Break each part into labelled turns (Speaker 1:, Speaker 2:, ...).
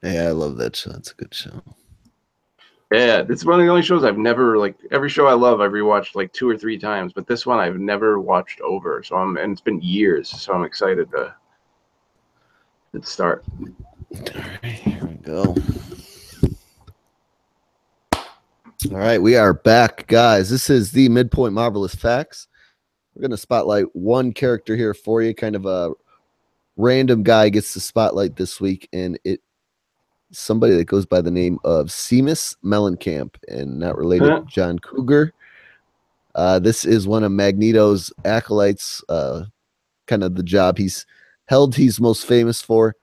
Speaker 1: Yeah, I love that show. That's a good show.
Speaker 2: Yeah, this is one of the only shows I've never like. Every show I love, I've rewatched like 2 or 3 times, but this one I've never watched over. And it's been years, so I'm excited to start.
Speaker 1: All right, here we go. All right, we are back, guys. This is the Midpoint Marvelous Facts. We're going to spotlight one character here for you. Kind of a random guy gets the spotlight this week, and it's somebody that goes by the name of Seamus Mellencamp, and not related to John Cougar. This is one of Magneto's acolytes, kind of the job he's most famous for.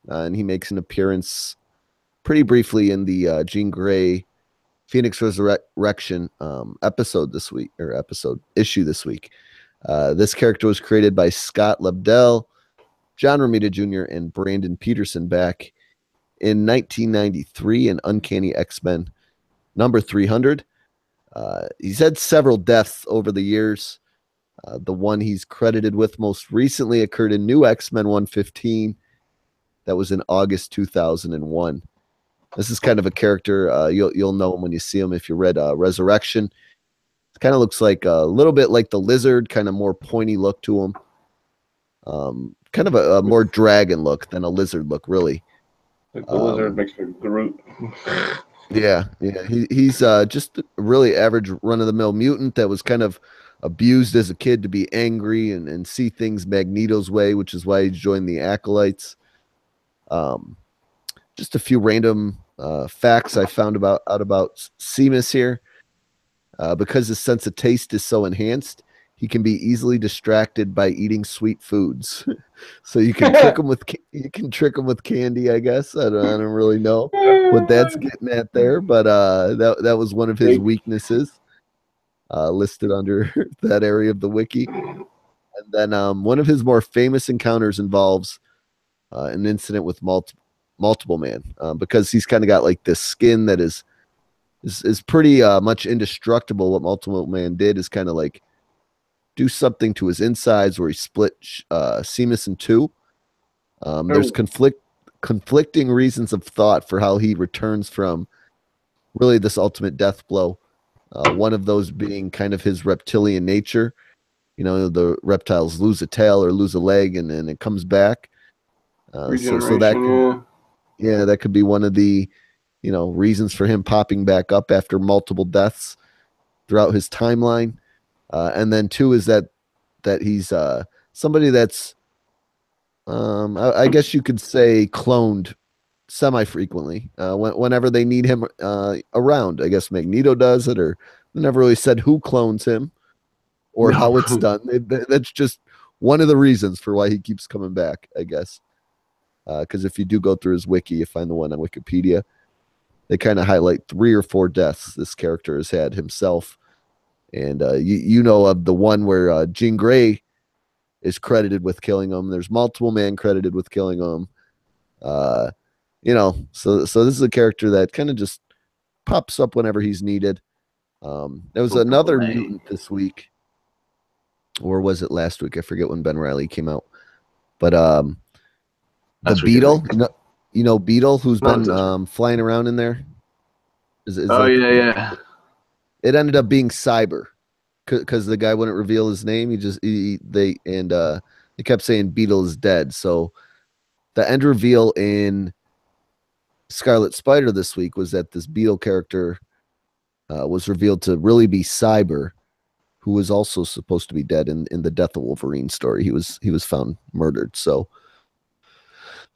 Speaker 1: And he makes an appearance pretty briefly in the Jean Grey Phoenix Resurrection episode this week, or issue this week. This character was created by Scott Lobdell, John Romita Jr., and Brandon Peterson back in 1993 in Uncanny X-Men number 300. He's had several deaths over the years. The one he's credited with most recently occurred in New X-Men 115. That was in August 2001. This is kind of a character, you'll know him when you see him if you read Resurrection. It kind of looks like a little bit like the Lizard, kind of more pointy look to him. Kind of a more dragon look than a lizard look, really.
Speaker 2: Like the Lizard makes me Groot.
Speaker 1: Yeah. He's just a really average run-of-the-mill mutant that was kind of abused as a kid to be angry and see things Magneto's way, which is why he joined the Acolytes. Just a few random facts I found out about Seamus here. Because his sense of taste is so enhanced, he can be easily distracted by eating sweet foods. So you can trick him with candy, I guess. I don't really know what that's getting at there, but that was one of his weaknesses listed under that area of the wiki. And then one of his more famous encounters involves an incident with Multiple Man, because he's kind of got like this skin that is pretty much indestructible. What Multiple Man did is kind of like do something to his insides where he split Seamus in two. There's conflicting reasons of thought for how he returns from really this ultimate death blow. One of those being kind of his reptilian nature. You know, the reptiles lose a tail or lose a leg and then it comes back. So that could be one of the, reasons for him popping back up after multiple deaths throughout his timeline. And then two is that he's somebody that's, I guess you could say, cloned semi-frequently whenever they need him around. I guess Magneto does it, or they never really said who clones him or how it's done. That's just one of the reasons for why he keeps coming back, I guess. Because if you do go through his wiki, you find the one on Wikipedia. They kind of highlight 3 or 4 deaths this character has had himself. And you know of the one where Jean Grey is credited with killing him. There's Multiple Man credited with killing him. So this is a character that kind of just pops up whenever he's needed. There was another mutant this week. Or was it last week? I forget when Ben Reilly came out. But the Beetle, Beetle, who's been flying around in there.
Speaker 2: Yeah.
Speaker 1: It ended up being Cyber, because the guy wouldn't reveal his name. They kept saying Beetle is dead. So the end reveal in Scarlet Spider this week was that this Beetle character was revealed to really be Cyber, who was also supposed to be dead in the Death of Wolverine story. He was found murdered. So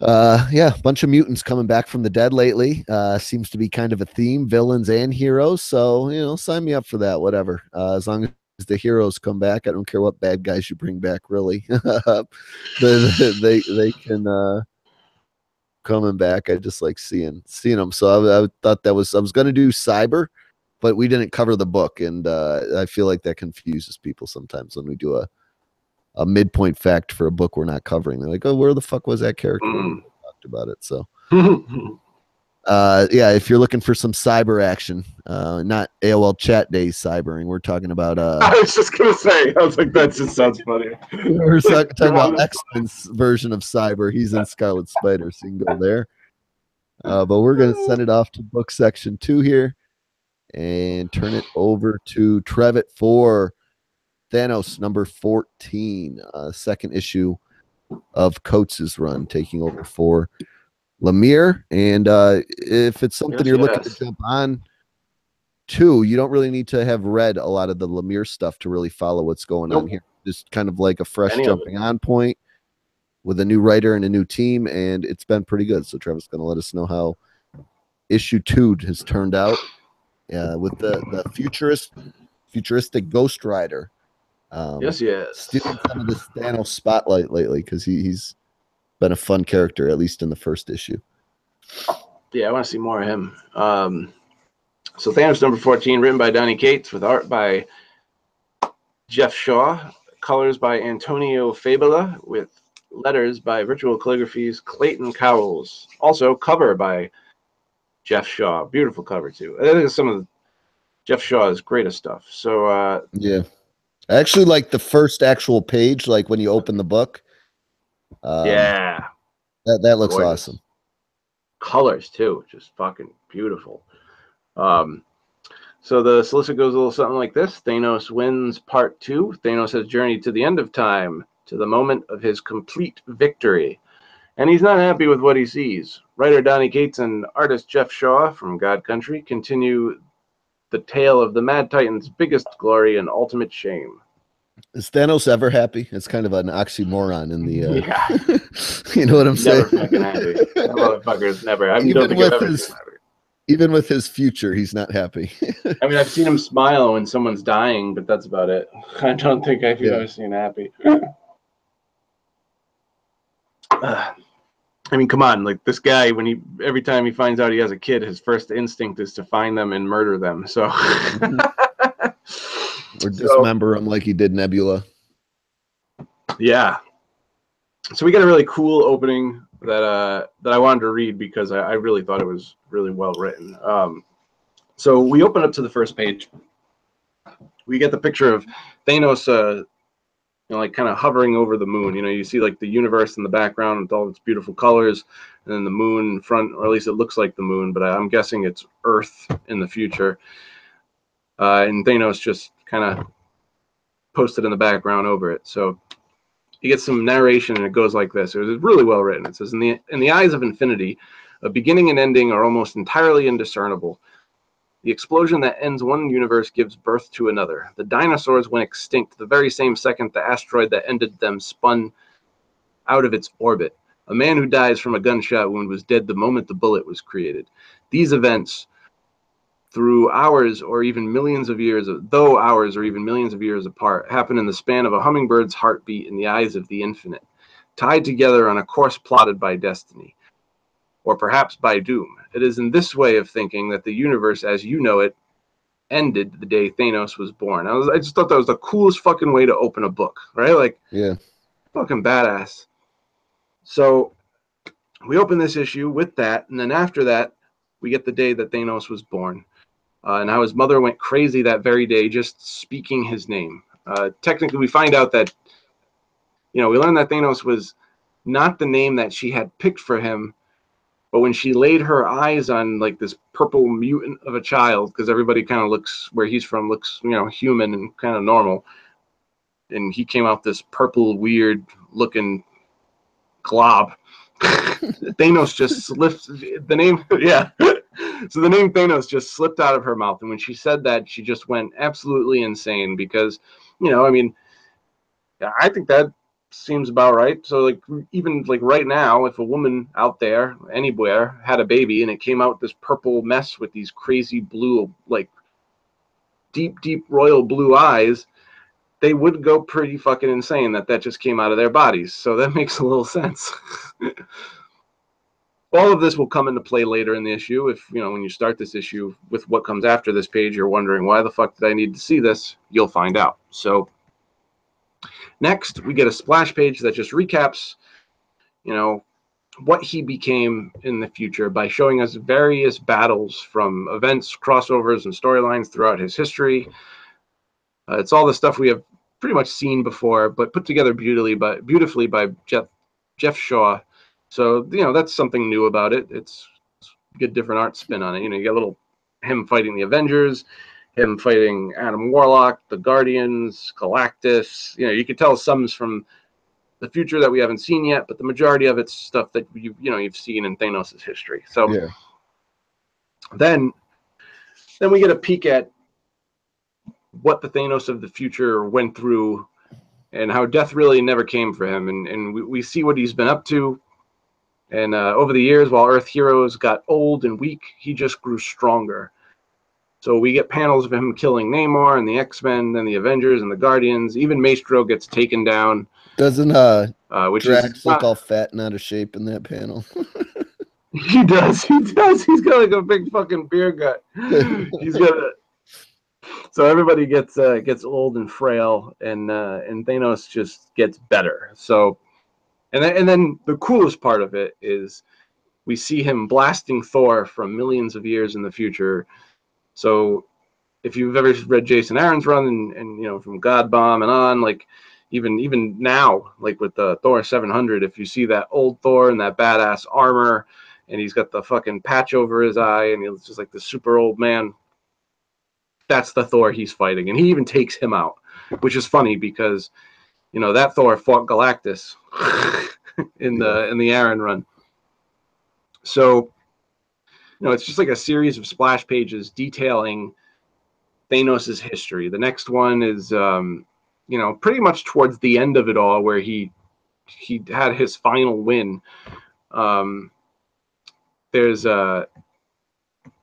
Speaker 1: a bunch of mutants coming back from the dead lately. Seems to be kind of a theme, villains and heroes. So, sign me up for that, whatever. As long as the heroes come back, I don't care what bad guys you bring back, really. they can coming back. I just like seeing them. So I thought I was going to do Cyber, but we didn't cover the book. And I feel like that confuses people sometimes when we do a midpoint fact for a book we're not covering. They're like, oh, where the fuck was that character when we talked about it? So if you're looking for some cyber action, not AOL chat days cybering, we're talking about
Speaker 2: I was just gonna say, I was like, that just sounds funny.
Speaker 1: We're talking about X-Men's version of Cyber. He's in Scarlet Spider, so you can go there. But we're going to send it off to book section 2 here and turn it over to Trevitt for Thanos number 14, second issue of Coates' run, taking over for Lemire. And if it's something you're looking to jump on to, you don't really need to have read a lot of the Lemire stuff to really follow what's going on here. Just kind of like a fresh jumping on point with a new writer and a new team, and it's been pretty good. So Trevor's going to let us know how issue 2 has turned out with the futuristic Ghost Rider.
Speaker 2: Yes.
Speaker 1: Stealing some of the Thanos spotlight lately because he's been a fun character, at least in the first issue.
Speaker 2: Yeah, I want to see more of him. So Thanos number 14, written by Donny Cates, with art by Jeff Shaw, colors by Antonio Fabela, with letters by Virtual Calligraphy's Clayton Cowles. Also, cover by Jeff Shaw. Beautiful cover, too. I think some of Jeff Shaw's greatest stuff. So,
Speaker 1: yeah. I actually like the first actual page, like when you open the book.
Speaker 2: Yeah.
Speaker 1: That looks awesome.
Speaker 2: Colors, too. Just fucking beautiful. So the solicit goes a little something like this. Thanos wins part 2. Thanos has journeyed to the end of time, to the moment of his complete victory. And he's not happy with what he sees. Writer Donny Cates and artist Jeff Shaw from God Country continue the tale of the Mad Titan's biggest glory and ultimate shame.
Speaker 1: Is Thanos ever happy? It's kind of an oxymoron in the
Speaker 2: yeah.
Speaker 1: You know what I'm saying?
Speaker 2: Never fucking happy. That motherfucker's never. I don't think I've ever seen him happy.
Speaker 1: Even with his future, he's not happy.
Speaker 2: I mean, I've seen him smile when someone's dying, but that's about it. I don't think I've ever seen him happy. I mean, come on, like this guy, every time he finds out he has a kid, his first instinct is to find them and murder them. So,
Speaker 1: or dismember him like he did Nebula.
Speaker 2: Yeah. So we got a really cool opening that I wanted to read because I really thought it was really well written. So we open up to the first page. We get the picture of Thanos, like kind of hovering over the moon. You see like the universe in the background with all its beautiful colors, and then the moon in front, or at least it looks like the moon, but I'm guessing it's Earth in the future. And Thanos just kind of posted in the background over it. So you get some narration, and it goes like this. It was really well written. It says, in the eyes of infinity, a beginning and ending are almost entirely indiscernible. The explosion that ends one universe gives birth to another. The dinosaurs went extinct the very same second the asteroid that ended them spun out of its orbit. A man who dies from a gunshot wound was dead the moment the bullet was created. These events, though hours or even millions of years apart, happen in the span of a hummingbird's heartbeat in the eyes of the infinite, tied together on a course plotted by destiny, or perhaps by doom. It is in this way of thinking that the universe as you know it ended the day Thanos was born. I just thought that was the coolest fucking way to open a book, right? Like, yeah, fucking badass. So we open this issue with that, and then after that, we get the day that Thanos was born. And how his mother went crazy that very day just speaking his name. Technically, we find out that, we learned that Thanos was not the name that she had picked for him, but when she laid her eyes on like this purple mutant of a child, because everybody kind of looks, where he's from, looks, human and kind of normal, and he came out this purple, weird looking glob. Thanos just slipped the name. Yeah. So the name Thanos just slipped out of her mouth. And when she said that, she just went absolutely insane because, I mean, I think that seems about right. So like, even like right now, if a woman out there anywhere had a baby and it came out this purple mess with these crazy blue, like deep royal blue eyes, they would go pretty fucking insane that just came out of their bodies. So that makes a little sense. All of this will come into play later in the issue. If, when you start this issue with what comes after this page, you're wondering, why the fuck did I need to see this? You'll find out. So next, we get a splash page that just recaps, what he became in the future by showing us various battles from events, crossovers, and storylines throughout his history. It's all the stuff we have pretty much seen before, but put together beautifully by Jeff Shaw. So, that's something new about it. It's get different art spin on it. You know, you get him fighting the Avengers, him fighting Adam Warlock, the Guardians, Galactus. You know, you could tell some's from the future that we haven't seen yet, but the majority of it's stuff that you've seen in Thanos' history. So
Speaker 1: Yeah.
Speaker 2: then we get a peek at what the Thanos of the future went through and how death really never came for him. And we see what he's been up to. And over the years, while Earth heroes got old and weak, he just grew stronger. So we get panels of him killing Namor and the X-Men, then the Avengers and the Guardians. Even Maestro gets taken down.
Speaker 1: Doesn't
Speaker 2: which
Speaker 1: Drax
Speaker 2: is
Speaker 1: look all fat and out of shape in that panel?
Speaker 2: He does. He's got like a big fucking beer gut. He's got a... So everybody gets old and frail, and Thanos just gets better. So, and then the coolest part of it is we see him blasting Thor from millions of years in the future. So if you've ever read Jason Aaron's run and you know, from God Bomb and on, like even now, like with the Thor 700, if you see that old Thor in that badass armor and he's got the fucking patch over his eye and he's just like the super old man, that's the Thor he's fighting. And he even takes him out, which is funny because, you know, that Thor fought Galactus in the Aaron run. So, you know, it's just like a series of splash pages detailing Thanos' history. The next one is, you know, pretty much towards the end of it all, where he had his final win. There's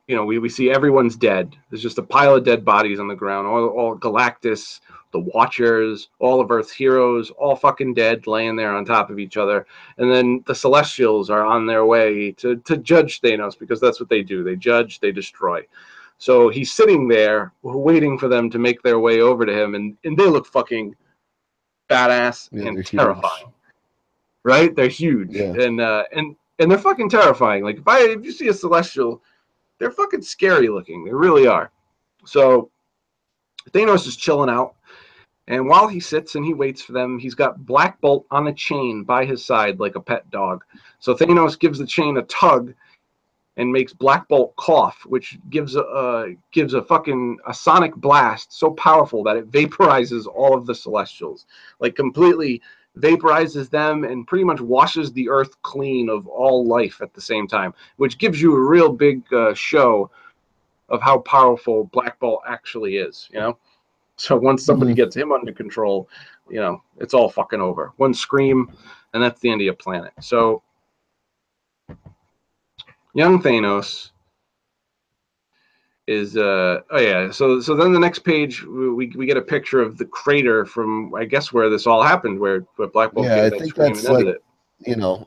Speaker 2: you know, we see everyone's dead. There's just a pile of dead bodies on the ground. All Galactus, the Watchers, all of Earth's heroes, all fucking dead, laying there on top of each other. And then the Celestials are on their way to judge Thanos, because that's what they do. They judge, they destroy. So he's sitting there waiting for them to make their way over to him, and they look fucking badass and terrifying. Huge. Right? They're huge. Yeah. And they're fucking terrifying. Like if you see a Celestial, they're fucking scary looking. They really are. So Thanos is chilling out, and while he sits and he waits for them, he's got Black Bolt on a chain by his side like a pet dog. So Thanos gives the chain a tug and makes Black Bolt cough, which gives a sonic blast so powerful that it vaporizes all of the Celestials, like completely vaporizes them and pretty much washes the Earth clean of all life at the same time, which gives you a real big show of how powerful Black Bolt actually is, you know? So once somebody gets him under control, you know, it's all fucking over. One scream, and that's the end of your planet. So young Thanos is so then the next page we get a picture of the crater from, I guess, where this all happened, where Black Bolt gave that scream and ended it.
Speaker 1: You know,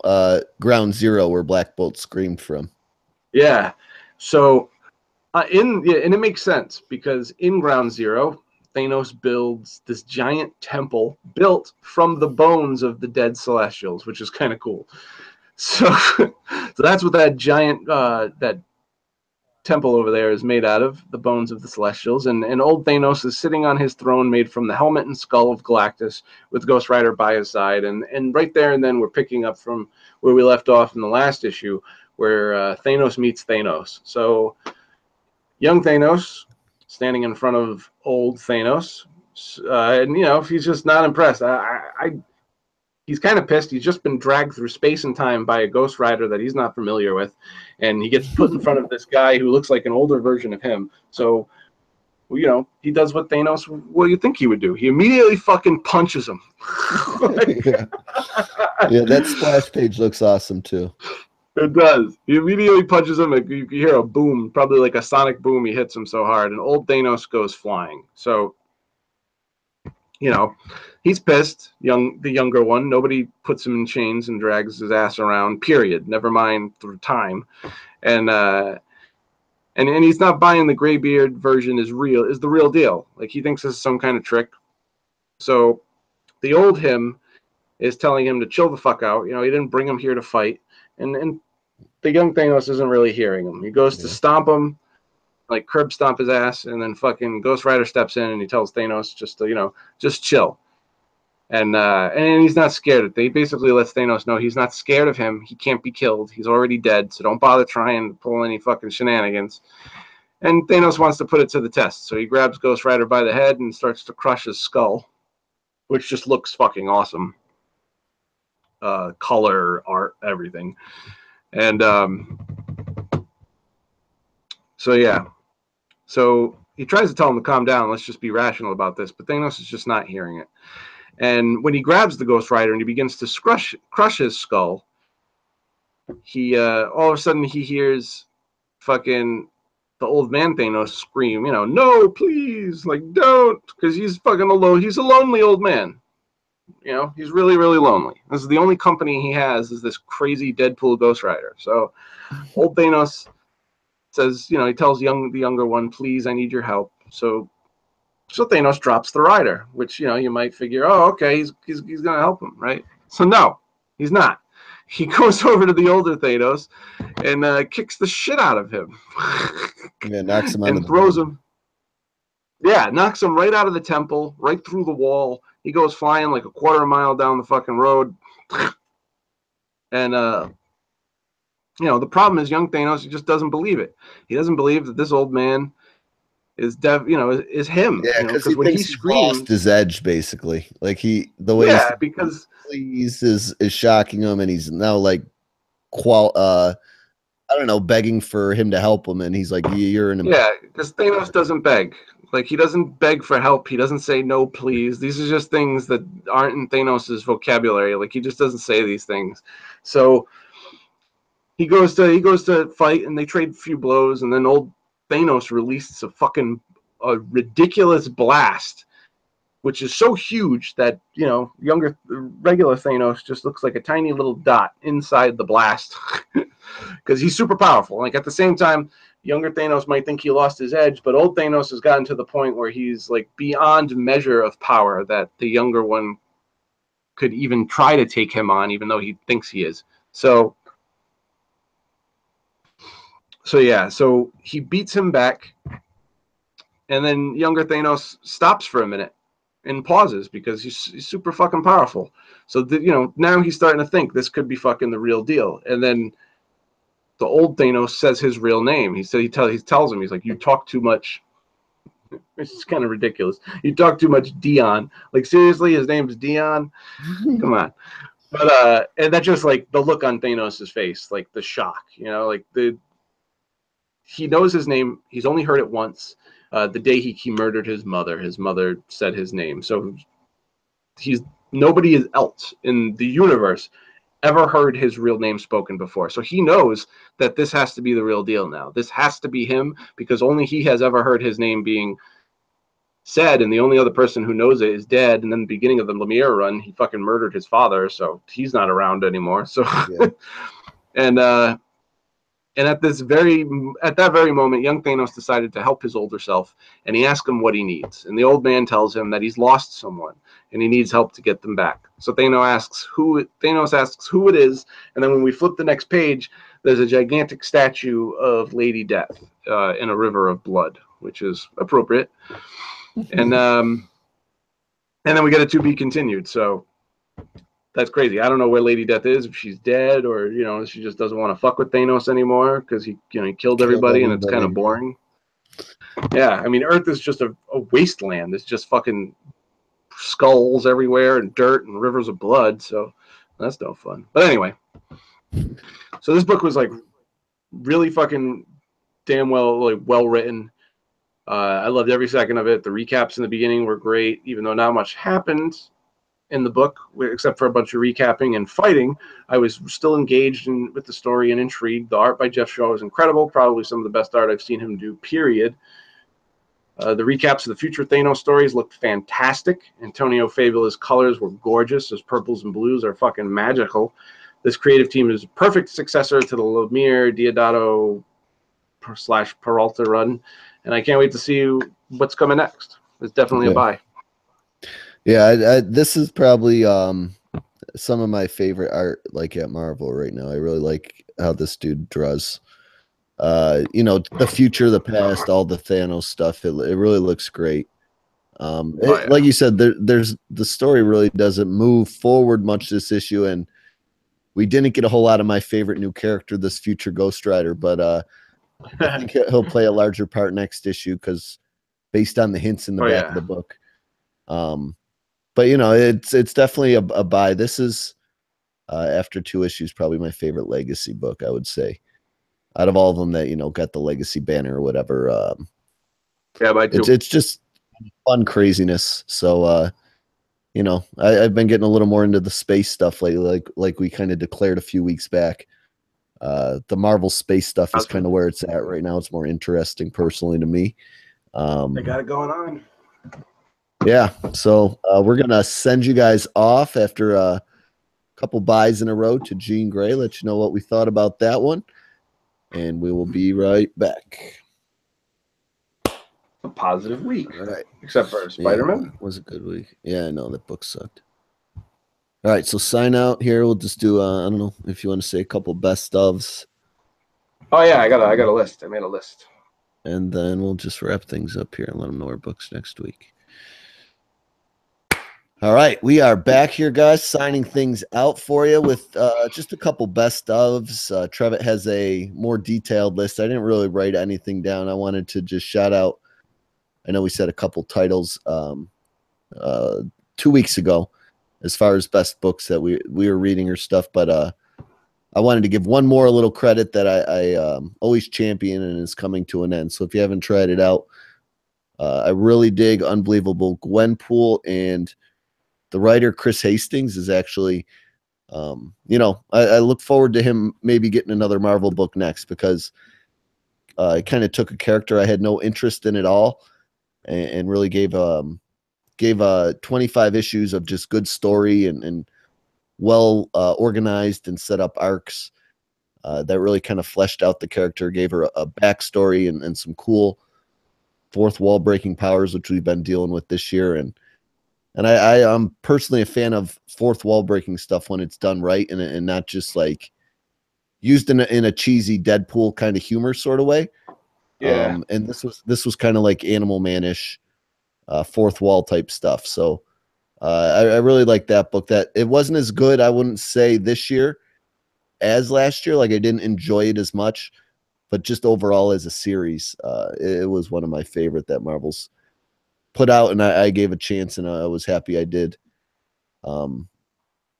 Speaker 1: Ground Zero, where Black Bolt screamed from.
Speaker 2: Yeah. So and it makes sense, because in Ground Zero, Thanos builds this giant temple built from the bones of the dead Celestials, which is kind of cool. So that's what that giant that temple over there is made out of, the bones of the Celestials. And old Thanos is sitting on his throne made from the helmet and skull of Galactus, with Ghost Rider by his side. And right there and then we're picking up from where we left off in the last issue, where Thanos meets Thanos. So young Thanos standing in front of old Thanos, and you know, if he's just not impressed, he's kind of pissed. He's just been dragged through space and time by a Ghost Rider that he's not familiar with, and he gets put in front of this guy who looks like an older version of him. So, you know, he does what Thanos, what do you think he would do? He immediately fucking punches him.
Speaker 1: Yeah, that splash page looks awesome too.
Speaker 2: It does. He immediately punches him. You hear a boom, probably like a sonic boom. He hits him so hard, and old Thanos goes flying. So, you know, he's pissed. The younger one. Nobody puts him in chains and drags his ass around. Period. Never mind through time. And he's not buying the Graybeard version is the real deal. Like, he thinks this is some kind of trick. So the old him is telling him to chill the fuck out. You know, he didn't bring him here to fight. And the young Thanos isn't really hearing him. He goes to stomp him, like curb stomp his ass, and then fucking Ghost Rider steps in and he tells Thanos just to, you know, just chill. And he's not scared. They basically let Thanos know he's not scared of him. He can't be killed. He's already dead. So don't bother trying to pull any fucking shenanigans. And Thanos wants to put it to the test. So he grabs Ghost Rider by the head and starts to crush his skull, which just looks fucking awesome. Color, art, everything. And so yeah. So he tries to tell him to calm down. Let's just be rational about this. But Thanos is just not hearing it. And when he grabs the Ghost Rider and he begins to crush his skull, he all of a sudden he hears fucking the old man Thanos scream, no, please, like don't, because he's fucking alone. He's a lonely old man. He's really, really lonely. This is the only company he has is this crazy Deadpool Ghost Rider. So old Thanos says, he tells the younger one, please, I need your help. So Thanos drops the rider, which, you might figure, oh, okay, he's going to help him, right? So no, he's not. He goes over to the older Thanos and kicks the shit out of him.
Speaker 1: Yeah, knocks him out
Speaker 2: and throws him. Yeah, knocks him right out of the temple, right through the wall. He goes flying like a quarter mile down the fucking road. And, the problem is young Thanos, he just doesn't believe it. He doesn't believe that this old man is is him.
Speaker 1: Yeah, because
Speaker 2: when he screams,
Speaker 1: lost his edge basically. Like the way
Speaker 2: because
Speaker 1: please is shocking him, and he's now like I don't know, begging for him to help him, and he's like, you're an
Speaker 2: because Thanos doesn't beg. Like he doesn't beg for help. He doesn't say no, please. These are just things that aren't in Thanos's vocabulary. Like he just doesn't say these things. So he goes to fight, and they trade a few blows, and then old Thanos released a ridiculous blast, which is so huge that regular Thanos just looks like a tiny little dot inside the blast because he's super powerful. Like at the same time, younger Thanos might think he lost his edge, but old Thanos has gotten to the point where he's like beyond measure of power that the younger one could even try to take him on, even though he thinks he is. So he beats him back, and then younger Thanos stops for a minute and pauses because he's super fucking powerful. So now he's starting to think this could be fucking the real deal. And then the old Thanos says his real name. He tells him, he's like, you talk too much. It's kind of ridiculous. You talk too much, Dion. Like seriously, his name's Dion. Come on. But and that's just like the look on Thanos' face, like the shock. He knows his name. He's only heard it once. The day he murdered his mother said his name. So nobody else in the universe ever heard his real name spoken before. So he knows that this has to be the real deal now. This has to be him because only he has ever heard his name being said, and the only other person who knows it is dead. And then the beginning of the Lemire run, he fucking murdered his father, so he's not around anymore. So yeah. And at that very moment, young Thanos decided to help his older self, and he asked him what he needs. And the old man tells him that he's lost someone, and he needs help to get them back. So Thanos asks who it is, and then when we flip the next page, there's a gigantic statue of Lady Death in a river of blood, which is appropriate. And then we get a to be continued. So that's crazy. I don't know where Lady Death is, if she's dead or, she just doesn't want to fuck with Thanos anymore because he killed everybody and it's kind of boring. Yeah, I mean, Earth is just a wasteland. It's just fucking skulls everywhere and dirt and rivers of blood, so that's no fun. But anyway, so this book was like really fucking damn well written. I loved every second of it. The recaps in the beginning were great, even though not much happened in the book except for a bunch of recapping and fighting. I was still engaged with the story and intrigued. The art by Jeff Shaw was incredible, probably some of the best art I've seen him do, period. The recaps of the future Thanos stories looked fantastic. Antonio Fabula's colors were gorgeous. His purples and blues are fucking magical. This creative team is a perfect successor to the Lemire Deodato / Peralta run, and I can't wait to see what's coming next. It's definitely a buy.
Speaker 1: Yeah, this is probably some of my favorite art, like at Marvel right now. I really like how this dude draws. The future, the past, all the Thanos stuff. It really looks great.
Speaker 2: Oh yeah.
Speaker 1: Like you said, there's the story really doesn't move forward much this issue, and we didn't get a whole lot of my favorite new character, this future Ghost Rider, but I think he'll play a larger part next issue because based on the hints in the
Speaker 2: Oh
Speaker 1: back of
Speaker 2: yeah.
Speaker 1: the book. But you know, it's definitely a buy. This is after 2 issues, probably my favorite legacy book, I would say. Out of all of them that, you know, got the legacy banner or whatever.
Speaker 2: Yeah, by two.
Speaker 1: It's just fun craziness. So you know, I've been getting a little more into the space stuff lately, like we kind of declared a few weeks back. The Marvel space stuff is kind of where it's at right now. It's more interesting personally to me.
Speaker 2: They got it going on.
Speaker 1: Yeah, so we're gonna send you guys off after a couple buys in a row to Jean Grey. Let you know what we thought about that one, and we will be right back.
Speaker 2: A positive week,
Speaker 1: All right.
Speaker 2: except for
Speaker 1: Yeah,
Speaker 2: Spider-Man.
Speaker 1: it was a good week. Yeah, I know that book sucked. All right, so sign out here. We'll just do I don't know if you want to say a couple best ofs.
Speaker 2: Oh yeah, I got a list. I made a list.
Speaker 1: And then we'll just wrap things up here and let them know our books next week. All right, we are back here, guys, signing things out for you with just a couple best ofs. Trevitt has a more detailed list. I didn't really write anything down. I wanted to just shout out. I know we said a couple titles 2 weeks ago, as far as best books that we were reading or stuff, but I wanted to give one more little credit that I always champion and is coming to an end. So if you haven't tried it out, I really dig Unbelievable Gwenpool, and the writer Chris Hastings is actually, you know, I look forward to him maybe getting another Marvel book next, because I kind of took a character I had no interest in at all, and really gave 25 issues of just good story and well organized and set up arcs that really kind of fleshed out the character, gave her a backstory and some cool fourth wall breaking powers, which we've been dealing with this year. And I'm personally a fan of fourth wall breaking stuff when it's done right, and not just like used in a cheesy Deadpool kind of humor sort of way.
Speaker 2: Yeah.
Speaker 1: And this was kind of like Animal Man-ish, fourth wall type stuff. So I really like that book. That it wasn't as good, I wouldn't say, this year as last year. Like, I didn't enjoy it as much, but just overall as a series, it was one of my favorite that Marvel's put out, and I gave a chance, and I was happy I did. But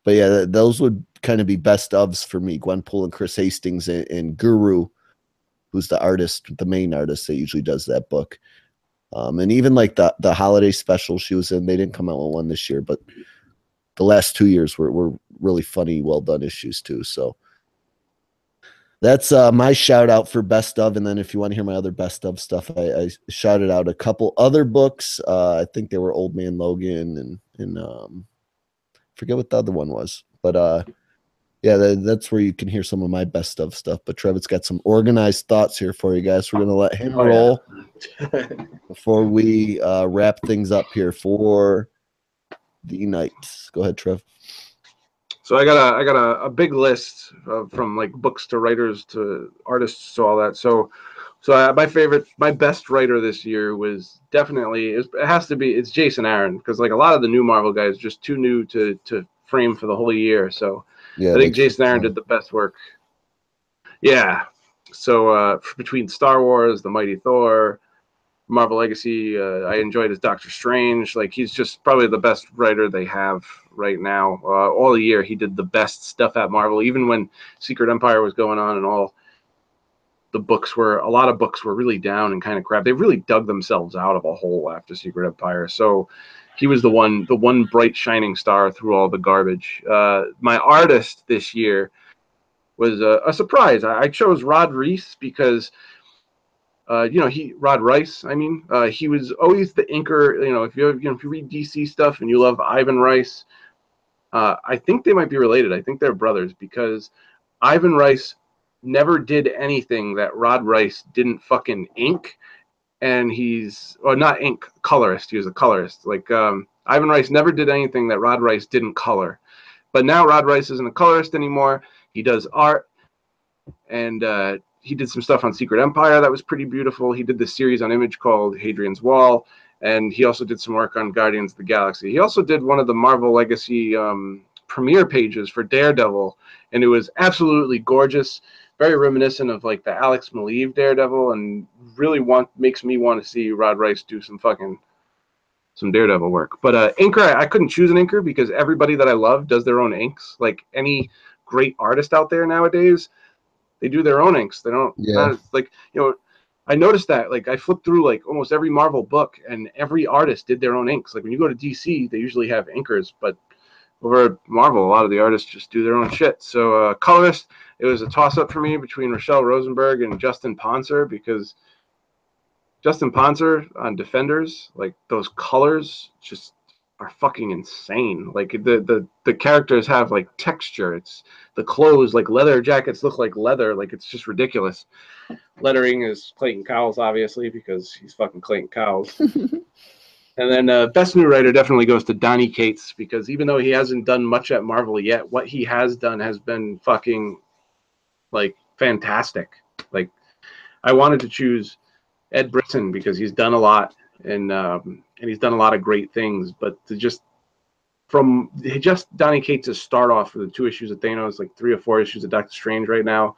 Speaker 1: yeah, those would kind of be best ofs for me: Gwenpool and Chris Hastings, and Guru, who's the artist, the main artist that usually does that book. And even like the holiday special she was in, they didn't come out with one this year, but the last 2 years were really funny, well done issues too. So that's my shout out for best of. And then if you want to hear my other best of stuff, I shouted out a couple other books. I think they were Old Man Logan and forget what the other one was, but yeah, that's where you can hear some of my best of stuff. But Trevor's got some organized thoughts here for you guys. We're gonna let him roll before we wrap things up here for the night. Go ahead, Trev.
Speaker 2: So I got a big list from like books to writers to artists to all that. So my best writer this year was definitely, it's Jason Aaron, because like a lot of the new Marvel guys just too new to frame for the whole year. So
Speaker 1: Yeah,
Speaker 2: I think
Speaker 1: like
Speaker 2: Jason Aaron did the best work. Yeah. So between Star Wars, The Mighty Thor, Marvel Legacy, I enjoyed his Doctor Strange. Like, he's just probably the best writer they have right now. All year he did the best stuff at Marvel, even when Secret Empire was going on and all. A lot of books were really down and kind of crap. They really dug themselves out of a hole after Secret Empire. So he was the one bright shining star through all the garbage. My artist this year was a surprise. I chose Rod Reis because Rod Rice. I mean, he was always the inker. If you read DC stuff and you love Ivan Rice, I think they might be related. I think they're brothers, because Ivan Rice never did anything that Rod Rice didn't fucking ink. And not ink, colorist. He was a colorist. Like, Ivan Rice never did anything that Rod Rice didn't color. But now Rod Rice isn't a colorist anymore. He does art, and he did some stuff on Secret Empire that was pretty beautiful. He did this series on Image called Hadrian's Wall, and he also did some work on Guardians of the Galaxy. He also did one of the Marvel Legacy premiere pages for Daredevil, and it was absolutely gorgeous, very reminiscent of like the Alex Maleev Daredevil, and really makes me want to see Rod Rice do some Daredevil work. But inker, I couldn't choose an inker because everybody that I love does their own inks. Like any great artist out there nowadays, they do their own inks. They don't like, you know, I noticed that, like, I flipped through like almost every Marvel book, and every artist did their own inks. Like when you go to DC, they usually have inkers, but over at Marvel, a lot of the artists just do their own shit. So colorist, it was a toss-up for me between Rochelle Rosenberg and Justin Ponser, because Justin Ponser on Defenders, like those colors just are fucking insane. Like the characters have like texture. It's the clothes, like leather jackets look like leather. Like it's just ridiculous. Lettering is Clayton Cowles, obviously, because he's fucking Clayton Cowles. And then best new writer definitely goes to Donny Cates, because even though he hasn't done much at Marvel yet, what he has done has been fucking like fantastic. Like I wanted to choose Ed Brisson because he's done a lot, and he's done a lot of great things. But to just Donny Cates' start off for the 2 issues of Thanos, like 3 or 4 issues of Doctor Strange right now,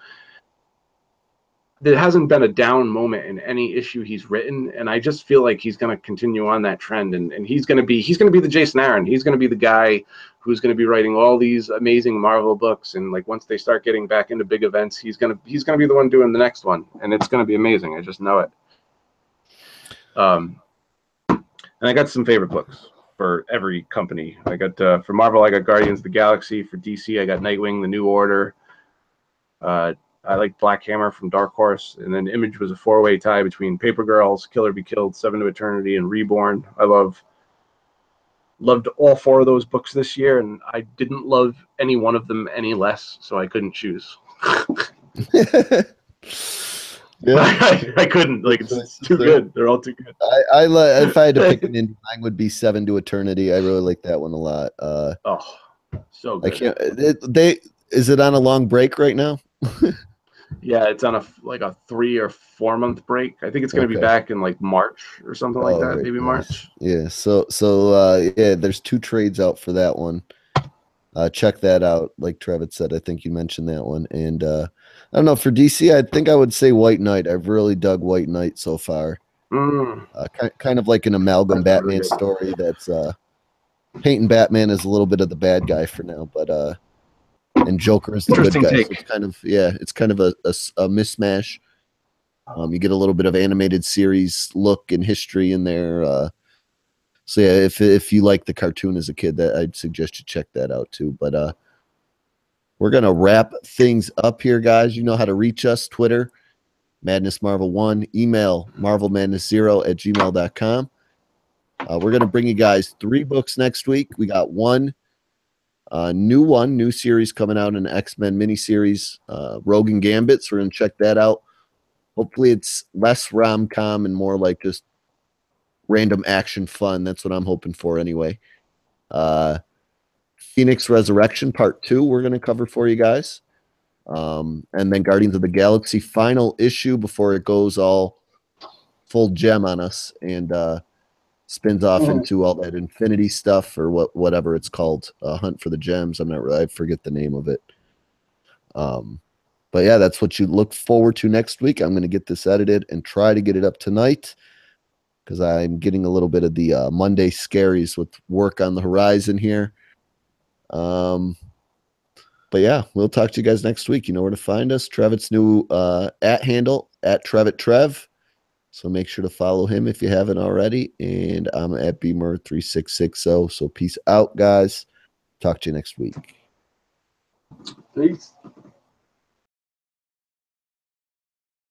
Speaker 2: there hasn't been a down moment in any issue he's written, and I just feel like he's going to continue on that trend, and he's going to be the Jason Aaron. He's going to be the guy who's going to be writing all these amazing Marvel books, and like once they start getting back into big events, he's going to be the one doing the next one, and it's going to be amazing. I just know it. And I got some favorite books for every company. I got for Marvel, I got Guardians of the Galaxy. For DC, I got Nightwing, The New Order. I like Black Hammer from Dark Horse, and then Image was a 4-way tie between Paper Girls, Kill or Be Killed, 7 to Eternity, and Reborn. I loved all 4 of those books this year, and I didn't love any one of them any less, so I couldn't choose. I couldn't. Like it's too good. They're all too good.
Speaker 1: If I had to pick an indie, mine would be 7 to Eternity. I really like that one a lot.
Speaker 2: So good.
Speaker 1: I can't. Is it on a long break right now?
Speaker 2: Yeah, it's on a 3 or 4 month break. I think it's going to be back in like March or something like that. Maybe March.
Speaker 1: Yeah. So yeah, there's 2 trades out for that one. Check that out. Like Travis said, I think you mentioned that one. And I don't know, for DC, I think I would say White Knight. I've really dug White Knight so far. Kind of like an amalgam Batman story that's painting Batman as a little bit of the bad guy for now, but and Joker is the good guy. So it's kind of a mismatch. You get a little bit of animated series look and history in there. So yeah, if you like the cartoon as a kid, that I'd suggest you check that out too. But we're gonna wrap things up here, guys. You know how to reach us: Twitter, Madness Marvel 1, email marvelmadness0@gmail.com. We're gonna bring you guys 3 books next week. We got one new series coming out, an X-Men miniseries, Rogue and Gambit. So we're gonna check that out. Hopefully it's less rom-com and more like just random action fun. That's what I'm hoping for anyway. Phoenix Resurrection Part 2 we're going to cover for you guys. And then Guardians of the Galaxy final issue before it goes all full gem on us and spins off into all that Infinity stuff or whatever it's called, Hunt for the Gems. I forget the name of it. But yeah, that's what you look forward to next week. I'm going to get this edited and try to get it up tonight, because I'm getting a little bit of the Monday scaries with work on the horizon here. But yeah, we'll talk to you guys next week. You know where to find us. Trevitt's new @ handle, @TrevittTrev. So make sure to follow him if you haven't already. And I'm at Beamer3660. So peace out, guys. Talk to you next week.
Speaker 2: Peace.